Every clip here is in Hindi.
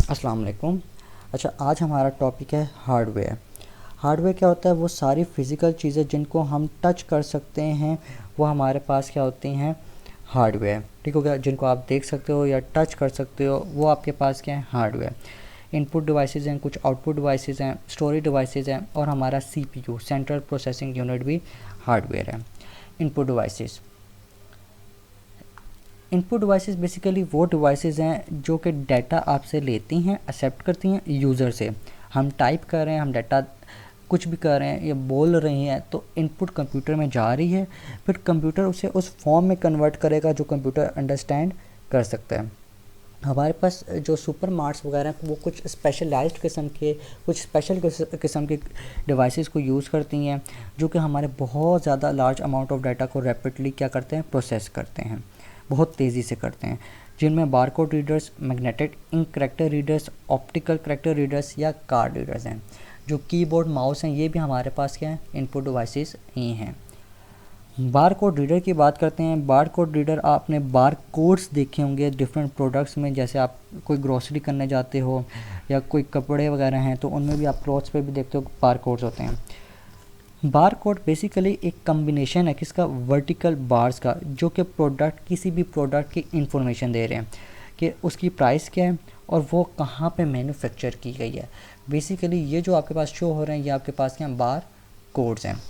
अस्सलाम वालेकुम। अच्छा, आज हमारा टॉपिक है हार्डवेयर। हार्डवेयर क्या होता है? वो सारी फ़िज़िकल चीज़ें जिनको हम टच कर सकते हैं वो हमारे पास क्या होती हैं? हार्डवेयर। ठीक हो गया? जिनको आप देख सकते हो या टच कर सकते हो वो आपके पास क्या है? हार्डवेयर। इनपुट डिवाइसेस हैं, कुछ आउटपुट डिवाइसेस हैं, स्टोरेज डिवाइसेस हैं और हमारा सीपीयू सेंट्रल प्रोसेसिंग यूनिट भी हार्डवेयर है। Input devices input devices basically वो डिवाइसेस हैं जो कि डाटा आपसे लेती हैं, एक्सेप्ट करती हैं यूज़र से। हम टाइप कर रहे हैं, हम डाटा कुछ भी कर रहे हैं या बोल रहे हैं तो इनपुट कंप्यूटर में जा रही है, फिर कंप्यूटर उसे उस फॉर्म में कन्वर्ट करेगा जो कंप्यूटर अंडरस्टैंड कर सकता है। हमारे पास जो सुपर मार्ट्स वगैरह हैं वो कुछ स्पेशलाइज्ड किस्म के, कुछ स्पेशल किस्म के डिवाइसेस को यूज़ करती हैं जो कि हमारे बहुत ज़्यादा लार्ज अमाउंट ऑफ डाटा को रैपिडली क्या करते हैं? प्रोसेस करते हैं, बहुत तेज़ी से करते हैं। जिनमें barcode readers, magnetic ink character readers, optical character readers या कार्ड रीडर्स हैं। जो कीबोर्ड माउस हैं ये भी हमारे पास क्या है? इनपुट डिवाइसेस ही हैं। बार कोड रीडर की बात करते हैं। बार कोड रीडर आपने बार कोड्स देखे होंगे डिफरेंट प्रोडक्ट्स में, जैसे आप कोई ग्रोसरी करने जाते हो या कोई कपड़े वगैरह हैं तो उनमें भी आप क्लॉथ्स पे भी देखते हो बार कोड्स होते हैं। बार कोड बेसिकली एक कम्बिनेशन है किसका? वर्टिकल बार्स का, जो कि प्रोडक्ट, किसी भी प्रोडक्ट की इंफॉर्मेशन दे रहे हैं कि उसकी प्राइस क्या है और वो कहाँ पे मैन्युफैक्चर की गई है। बेसिकली ये जो आपके पास शो हो रहे हैं ये आपके पास क्या बार कोड्स हैं।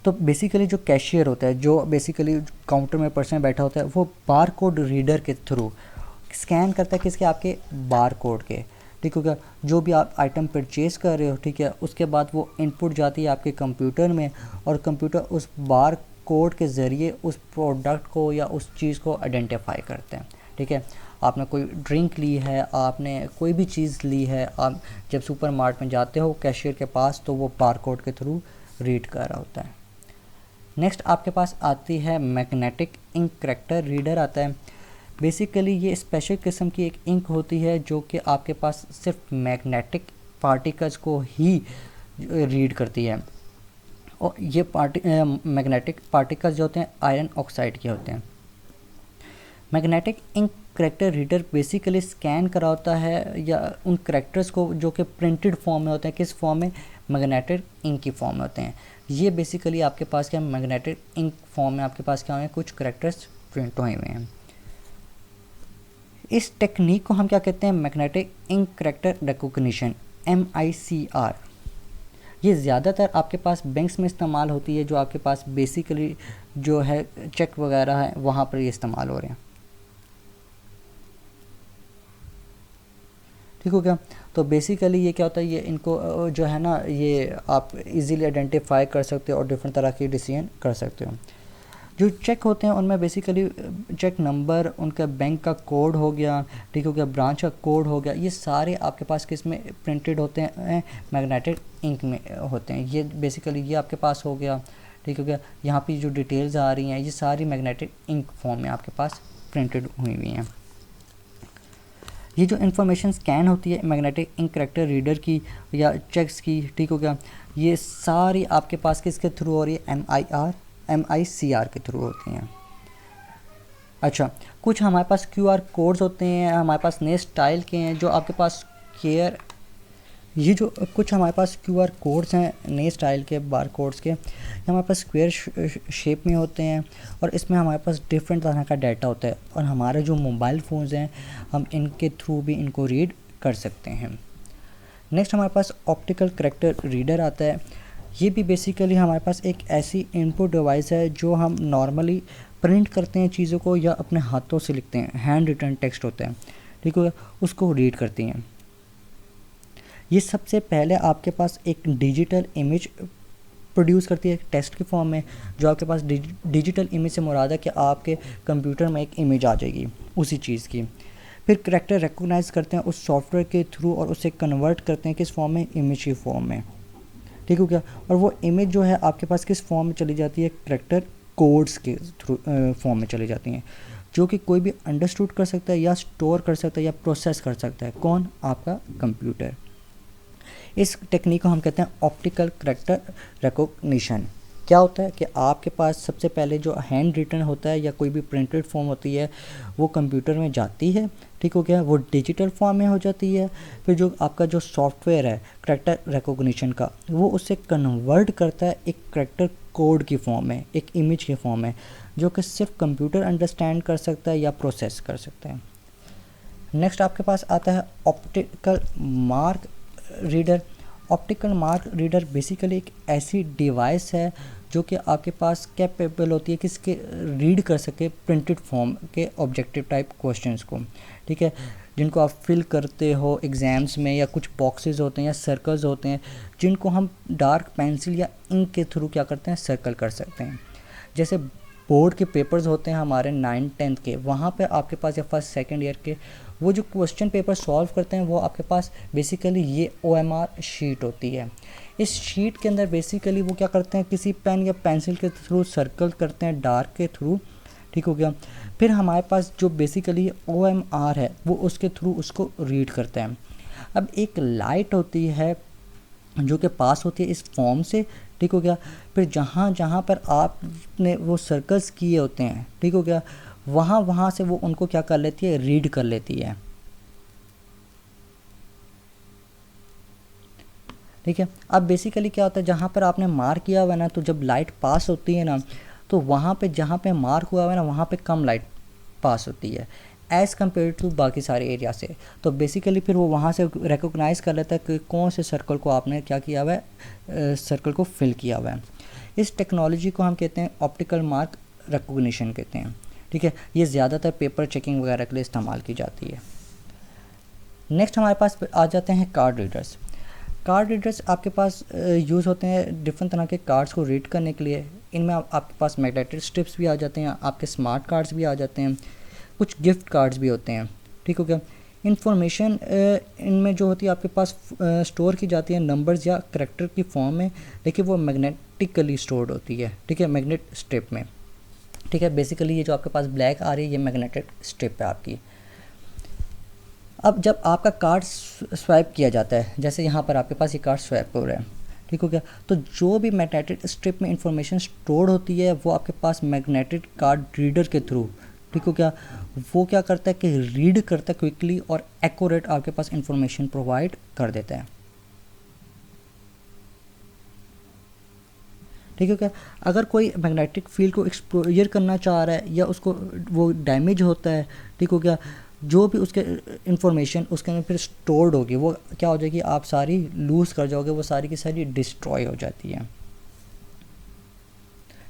तो बेसिकली जो कैशियर होता है, जो बेसिकली काउंटर में पर्सन बैठा होता है, वो बार कोड रीडर के थ्रू स्कैन करता है किसके? आपके बार कोड के। ठीक हो गया? जो भी आप आइटम परचेज़ कर रहे हो, ठीक है, उसके बाद वो इनपुट जाती है आपके कंप्यूटर में और कंप्यूटर उस बार कोड के ज़रिए उस प्रोडक्ट को या उस चीज़ को आइडेंटिफाई करते हैं। ठीक है, आपने कोई ड्रिंक ली है, आपने कोई भी चीज़ ली है, आप जब सुपरमार्केट में जाते हो कैशियर के पास तो वो बार कोड के थ्रू रीड कर रहा होता है। नेक्स्ट आपके पास आती है मैग्नेटिक इंक करैक्टर रीडर आता है। बेसिकली ये स्पेशल किस्म की एक इंक होती है जो कि आपके पास सिर्फ मैग्नेटिक पार्टिकल्स को ही रीड करती है और ये मैग्नेटिक पार्टिकल्स जो होते हैं आयरन ऑक्साइड के होते हैं। Magnetic ink character reader basically scan करा होता है या उन करैक्टर्स को जो कि प्रिंटेड फॉर्म में होते हैं, किस फॉर्म में? मैग्नेटिक इंक की फॉर्म में होते हैं। ये बेसिकली आपके पास क्या मैग्नेटिक इंक फॉर्म में आपके पास क्या हुए? कुछ करैक्टर्स प्रिंट हुए हुए हैं। इस टेक्निक को हम क्या कहते हैं? Magnetic ink character recognition, MICR। ये ज़्यादातर आपके पास बैंक्स में इस्तेमाल होती है, जो आपके पास बेसिकली जो है चेक वगैरह है वहाँ पर ये इस्तेमाल हो रहे हैं। ठीक हो गया? तो बेसिकली ये क्या होता है, ये इनको जो है ना ये आप इजीली आइडेंटिफाई कर सकते हो और डिफरेंट तरह की डिसीजन कर सकते हो। जो चेक होते हैं उनमें बेसिकली चेक नंबर, उनका बैंक का कोड हो गया, ठीक हो गया, ब्रांच का कोड हो गया, ये सारे आपके पास किस में प्रिंटेड होते हैं? मैग्नेटिक इंक में होते हैं। ये बेसिकली ये आपके पास हो गया। ठीक हो गया? यहाँ पे जो डिटेल्स आ रही हैं ये सारी मैग्नेटिक इंक फॉर्म में आपके पास प्रिंटेड हुई हुई हैं। ये जो इन्फॉर्मेशन स्कैन होती है मैग्नेटिक इंक करैक्टर रीडर की या चेक्स की, ठीक हो गया, ये सारी आपके पास किसके थ्रू हो रही है? MICR के थ्रू होती हैं। अच्छा, कुछ हमारे पास QR कोड्स होते हैं, हमारे पास नए स्टाइल के हैं जो आपके पास केयर, ये जो कुछ हमारे पास QR कोड्स हैं नए स्टाइल के बार कोड्स के, ये हमारे पास स्क्वायर शेप में होते हैं और इसमें हमारे पास डिफरेंट तरह का डाटा होता है और हमारे जो मोबाइल फ़ोन्स हैं हम इनके थ्रू भी इनको रीड कर सकते हैं। नेक्स्ट हमारे पास ऑप्टिकल करैक्टर रीडर आता है। ये भी बेसिकली हमारे पास एक ऐसी इनपुट डिवाइस है जो हम नॉर्मली प्रिंट करते हैं चीज़ों को या अपने हाथों से लिखते हैं, हैंड रिटन टेक्स्ट होता है, ठीक है, उसको रीड करती हैं। ये सबसे पहले आपके पास एक डिजिटल इमेज प्रोड्यूस करती है टेक्स्ट के फॉर्म में, जो आपके पास डिजिटल इमेज से मुराद है कि आपके कंप्यूटर में एक इमेज आ जाएगी उसी चीज़ की। फिर करैक्टर रिकॉग्नाइज करते हैं उस सॉफ्टवेयर के थ्रू और उसे कन्वर्ट करते हैं किस फॉर्म में? इमेज की फॉर्म में। ठीक हो गया? और वो इमेज जो है आपके पास किस फॉर्म में चली जाती है? करैक्टर कोड्स के थ्रू फॉर्म में चली जाती हैं, जो कि कोई भी अंडरस्टूड कर सकता है या स्टोर कर सकता है या प्रोसेस कर सकता है। कौन? आपका कंप्यूटर। इस टेक्निक को हम कहते हैं ऑप्टिकल करैक्टर रिकॉग्निशन। क्या होता है कि आपके पास सबसे पहले जो हैंड रिटन होता है या कोई भी प्रिंटेड फॉर्म होती है वो कंप्यूटर में जाती है, ठीक हो गया, वो डिजिटल फॉर्म में हो जाती है। फिर जो आपका जो सॉफ्टवेयर है करैक्टर रिकॉग्निशन का, वो उसे कन्वर्ट करता है एक करैक्टर कोड की फॉर्म में, एक इमेज की फॉर्म में, जो कि सिर्फ कंप्यूटर अंडरस्टैंड कर सकता है या प्रोसेस कर सकता है। नेक्स्ट आपके पास आता है optical mark reader. Optical mark reader basically एक ऐसी डिवाइस है जो कि आपके पास कैपेबल होती है कि इसके रीड कर सके प्रिंटेड फॉर्म के ऑब्जेक्टिव टाइप क्वेश्चंस को, ठीक है, जिनको आप फिल करते हो एग्ज़ाम्स में, या कुछ बॉक्सेस होते हैं या सर्कल्स होते हैं जिनको हम डार्क पेंसिल या इंक के थ्रू क्या करते हैं, सर्कल कर सकते हैं। जैसे बोर्ड के पेपर्स होते हैं हमारे 9th-10th के, वहाँ पे आपके पास या फर्स्ट सेकंड ईयर के वो जो क्वेश्चन पेपर सॉल्व करते हैं वो आपके पास बेसिकली ये OMR शीट होती है। इस शीट के अंदर बेसिकली वो क्या करते हैं, किसी पेन या पेंसिल के थ्रू सर्कल करते हैं डार्क के थ्रू, ठीक हो गया। फिर हमारे पास जो बेसिकली OMR है वो उसके थ्रू उसको रीड करते हैं। अब एक लाइट होती है जो कि पास होती है इस फॉर्म से, ठीक हो गया। फिर जहाँ जहाँ पर आपने वो सर्कल्स किए होते हैं, ठीक हो गया, वहाँ से वो उनको क्या कर लेती है, रीड कर लेती है, ठीक है। अब बेसिकली क्या होता है, जहाँ पर आपने मार्क किया हुआ है ना, तो जब लाइट पास होती है ना, तो वहाँ पे जहाँ पे मार्क हुआ हुआ है ना, वहाँ पे कम लाइट पास होती है एज़ कम्पेयर टू बाकी सारे एरिया से। तो बेसिकली फिर वो वहाँ से रिकॉग्नाइज़ कर लेता है कि कौन से सर्कल को आपने क्या किया हुआ है, सर्कल को फिल किया हुआ है। इस टेक्नोलॉजी को हम कहते हैं ऑप्टिकल मार्क रिकॉग्निशन कहते हैं, ठीक है। ये ज़्यादातर पेपर चेकिंग वगैरह के लिए इस्तेमाल की जाती है। नेक्स्ट हमारे पास आ जाते हैं कार्ड रीडर्स। कार्ड रीडर्स आपके पास यूज़ होते हैं डिफरेंट तरह के कार्ड्स को रीड करने के लिए। इनमें आपके पास मैग्नेटिक स्ट्रिप्स भी आ जाते हैं, आपके स्मार्ट कार्ड्स भी आ जाते हैं, कुछ गिफ्ट कार्ड्स भी होते हैं, ठीक हो गया। इन्फॉर्मेशन इनमें जो होती है आपके पास स्टोर की जाती है नंबर्स या करैक्टर की फॉर्म में, लेकिन वो मैग्नेटिकली स्टोर्ड होती है, ठीक है, मैग्नेट स्ट्रिप में, ठीक है। बेसिकली ये जो आपके पास ब्लैक आ रही है ये मैग्नेटिक स्ट्रिप है आपकी। अब जब आपका कार्ड स्वाइप किया जाता है, जैसे यहाँ पर आपके पास ये कार्ड स्वाइप हो रहा है, ठीक हो गया, तो जो भी मैग्नेटिक स्ट्रिप में इंफॉर्मेशन स्टोर होती है वो आपके पास मैग्नेटिक कार्ड रीडर के थ्रू, ठीक हो गया, वो क्या करता है कि रीड करता है क्विकली और एक्यूरेट आपके पास इंफॉर्मेशन प्रोवाइड कर देता है, ठीक है क्या। अगर कोई मैग्नेटिक फील्ड को एक्सपोजर करना चाह रहा है या उसको वो डैमेज होता है, ठीक हो गया, जो भी उसके इंफॉर्मेशन उसके अंदर फिर स्टोर्ड होगी वो क्या हो जाएगी, आप सारी लूज़ कर जाओगे, वो सारी की सारी डिस्ट्रॉय हो जाती है,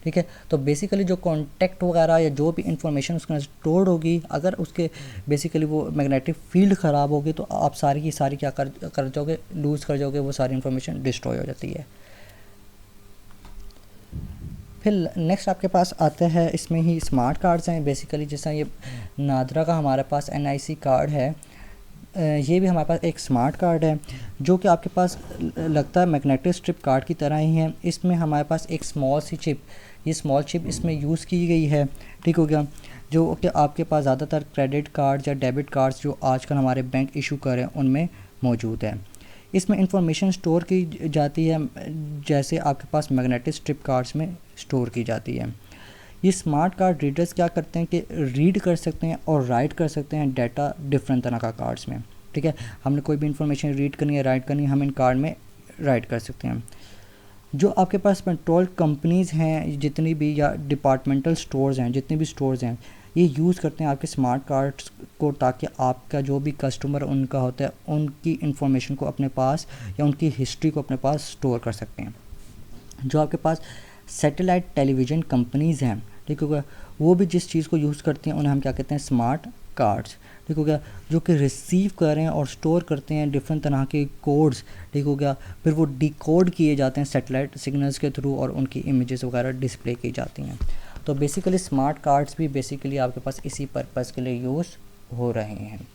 ठीक है। तो बेसिकली जो कॉन्टैक्ट वगैरह या जो भी इंफॉर्मेशन उसके अंदर स्टोर्ड होगी, अगर उसके बेसिकली वो मैग्नेटिक फील्ड ख़राब होगी तो आप सारी की सारी क्या कर जाओगे, लूज़ कर जाओगे, वो सारी इंफॉर्मेशन डिस्ट्रॉय हो जाती है। फिर नेक्स्ट आपके पास आता है, इसमें ही स्मार्ट कार्ड्स हैं बेसिकली, जैसा ये नादरा का हमारे पास NIC कार्ड है, ये भी हमारे पास एक स्मार्ट कार्ड है जो कि आपके पास लगता है मैग्नेटिक स्ट्रिप कार्ड की तरह ही है। इसमें हमारे पास एक स्मॉल सी चिप, ये स्मॉल चिप इसमें यूज़ की गई है, ठीक हो गया, जो कि आपके पास ज़्यादातर क्रेडिट कार्ड्स या डेबिट कार्ड्स जो आजकल हमारे बैंक इशू कर रहे हैं उनमें मौजूद है। इसमें इंफॉर्मेशन स्टोर की जाती है जैसे आपके पास मैग्नेटिक स्ट्रिप कार्ड्स में स्टोर की जाती है। ये स्मार्ट कार्ड रीडर्स क्या करते हैं कि रीड कर सकते हैं और राइट कर सकते हैं डाटा डिफरेंट तरह का कार्ड्स में, ठीक है। हमने कोई भी इंफॉर्मेशन रीड करनी है, राइट करनी है, हम इन कार्ड में राइट कर सकते हैं। जो आपके पास पेट्रोल कंपनीज़ हैं जितनी भी, या डिपार्टमेंटल स्टोर्स हैं जितने भी स्टोर्स हैं, ये यूज़ करते हैं आपके स्मार्ट कार्ड्स को ताकि आपका जो भी कस्टमर उनका होता है उनकी इंफॉर्मेशन को अपने पास या उनकी हिस्ट्री को अपने पास स्टोर कर सकते हैं। जो आपके पास सैटेलाइट टेलीविज़न कंपनीज़ हैं, ठीक हो गया, वो भी जिस चीज़ को यूज़ करती हैं उन्हें हम क्या कहते हैं, स्मार्ट कार्ड्स, ठीक हो गया, जो कि रिसीव कर रहे हैं और स्टोर करते हैं डिफरेंट तरह के कोड्स, ठीक हो गया, फिर वो डिकोड किए जाते हैं सैटेलाइट सिग्नल्स के थ्रू और उनकी इमेजेस वगैरह डिस्प्ले की जाती हैं। तो बेसिकली स्मार्ट कार्ड्स भी बेसिकली आपके पास इसी पर्पज़ के लिए यूज़ हो रहे हैं।